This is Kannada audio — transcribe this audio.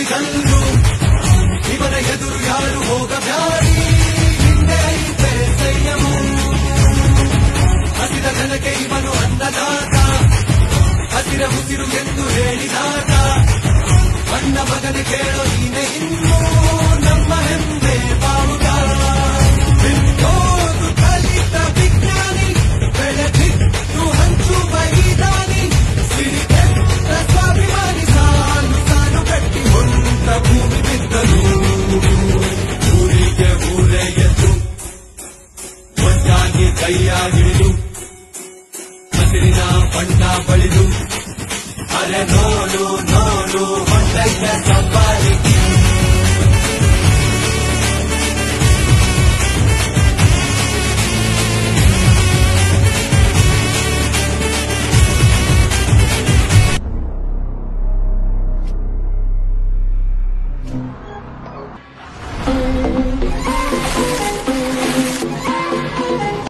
ನುಡಿಗಲ್ಲು ಇವನ ಎದುರು ಯಾರು ಹೋಗಬ್ಯಾರಿ ಹಿಂದೆ ಐತೆ ಸಂಯಮ ಹಸಿದ ಜನಕ್ಕೆ ಇವನು ಅನ್ನದಾತ ಹಸಿರ ಉಸಿರು ಎಂದು ಹೇಳಿದಾತ ಅಣ್ಣ ಮಗನ ಕೇಳೋ ನೀನೆ ಇನ್ನು ನಮ್ಮ ಹೆಮ್ಮೆ ಬಾವುಟ ಬಿಟ್ಟೋದು ಕಲಿತ ವಿಜ್ಞಾನಿ ಬೆಳೆದಿದ್ದು ಹಂಚು ಬೈದಾನಿ ಸಿರಿಗೆತ್ತ ಸ್ವಾಭಿಮಾನಿ ಸಾಲು ಸಾಲು ಕಟ್ಟಿ ಹೊಂಟ ಭೂಮಿ ಬಿದ್ದನು ಊರಿಗೆ ಊರೇ ಎದ್ದು ಒಂದಾಗಿ ಕೈಯಾಗಿಳಿದು ಹಸಿರಿನ ಬಣ್ಣ ಬಳಿದು ಅರೆ ನೋಡು